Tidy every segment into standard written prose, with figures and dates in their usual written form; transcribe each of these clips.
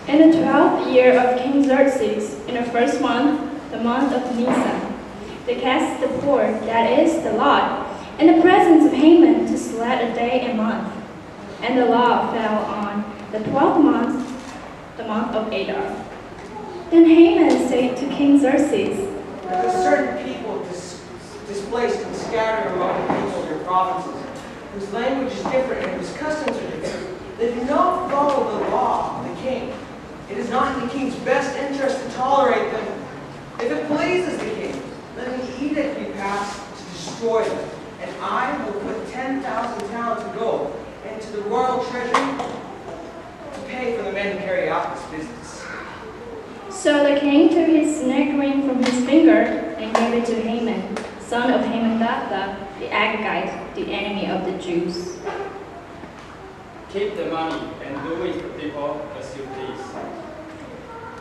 In the 12th year of King Xerxes, in the first month, the month of Nisan, they cast the board, that is, the lot, in the presence of Haman to select a day and month. And the law fell on the 12th month, the month of Adar. Then Haman said to King Xerxes, "Because certain people displaced and scattered among the people of your provinces, whose language is different and whose customs are different, they do not follow the law of the king. It is not in the king's best interest to tolerate them. If it pleases the king, let an edict be passed to destroy them, and I will put 10,000 talents of gold into the royal treasury to pay for the men who carry out this business." So the king took his neck ring from his finger and gave it to Haman, son of Hammedatha, the Agagite, the enemy of the Jews. "Keep the money and do with the people as you please."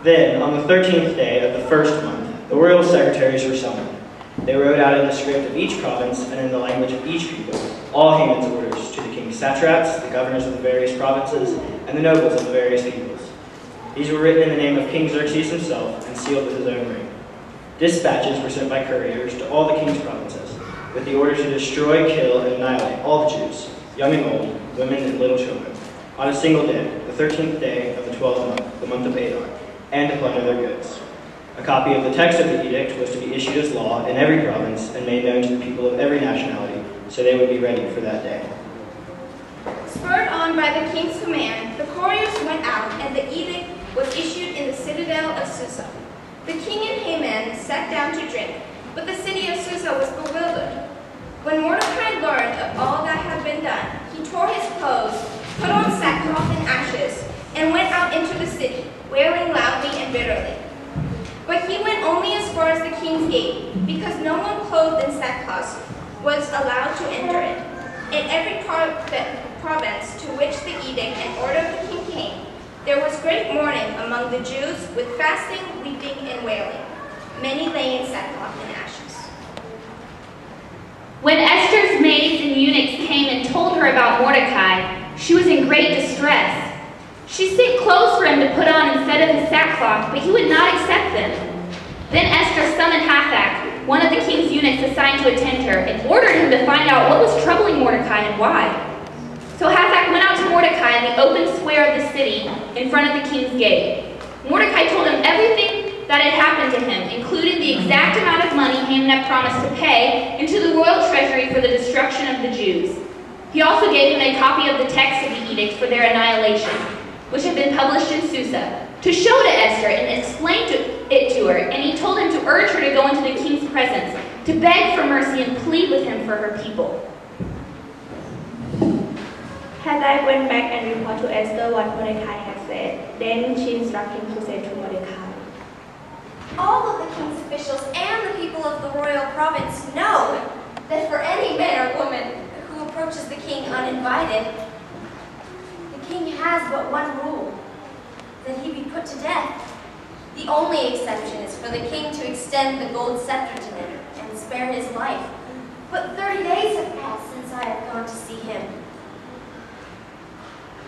Then, on the 13th day of the first month, the royal secretaries were summoned. They wrote out in the script of each province and in the language of each people all Haman's orders to the king's satraps, the governors of the various provinces, and the nobles of the various peoples. These were written in the name of King Xerxes himself and sealed with his own ring. Dispatches were sent by couriers to all the king's provinces, with the order to destroy, kill, and annihilate all the Jews, young and old, women and little children, on a single day, the 13th day of the 12th month, the month of Adar, and to plunder their goods. A copy of the text of the edict was to be issued as law in every province and made known to the people of every nationality, so they would be ready for that day. Spurred on by the king's command, the couriers went out, and the edict was issued in the citadel of Susa. The king and Haman sat down to drink, but the city of Susa was bewildered. When Mordecai learned of all that had been done, he tore his clothes, put on sackcloth and ashes, and went out into the city, wailing loudly and bitterly. But he went only as far as the king's gate, because no one clothed in sackcloth was allowed to enter it. In every province to which the edict and order of the king came, there was great mourning among the Jews, with fasting, weeping, and wailing. Many lay in sackcloth and ashes. When Esther's maids and eunuchs came and told her about Mordecai, she was in great distress. She sent clothes for him to put on instead of his sackcloth, but he would not accept them. Then Esther summoned Hathach, one of the king's eunuchs assigned to attend her, and ordered him to find out what was troubling Mordecai and why. So Hathach went out to Mordecai in the open square of the city in front of the king's gate. Mordecai told him everything that had happened to him, including the exact amount of money Haman had promised to pay into the royal treasury for the destruction of the Jews. He also gave him a copy of the text of the edict for their annihilation, which had been published in Susa, to show to Esther and explain it to her, and he told him to urge her to go into the king's presence, to beg for mercy and plead with him for her people. Hathach went back and reported to Esther what Mordecai had said. Then she instructed him to say to Mordecai, "All of the king's officials and the people of the royal province know that for any man or woman who approaches the king uninvited, the king has but one rule, that he be put to death. The only exception is for the king to extend the gold scepter to him and spare his life. But 30 days have passed since I have gone to see him."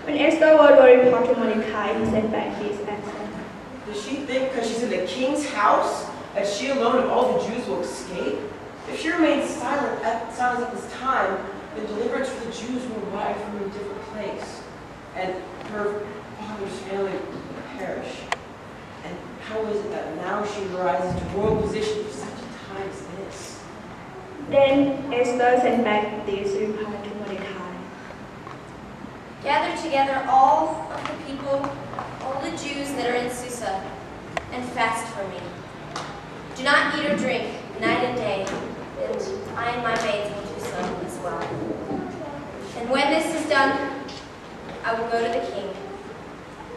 when Esther were reported to Mordecai, he sent back this answer. Does she think because she's in the king's house that she alone of all the Jews will escape? If she remains silent at this time, the deliverance for the Jews will arrive from a different place, and her father's family will perish. And how is it that now she rises to royal position for such a time as this? Then Esther sent back this reply to Mordecai. Gather together all of the people, all the Jews that are in Susa, and fast for me. Do not eat or drink night and day, and I and my maids will do so as well. And when this is done, I will go to the king,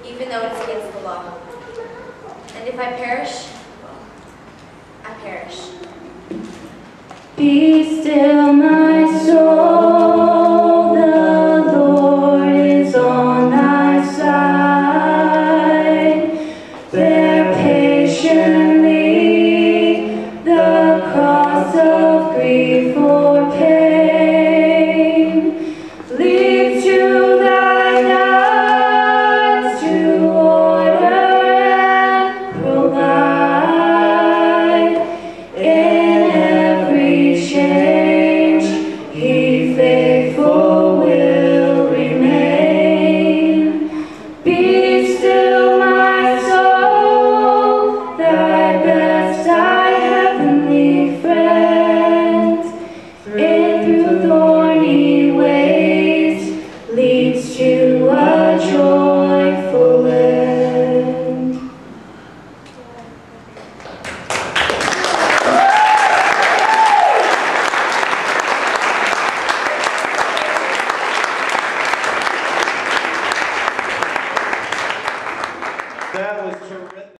even though it's against the law. And if I perish, well, I perish. Be still, my soul.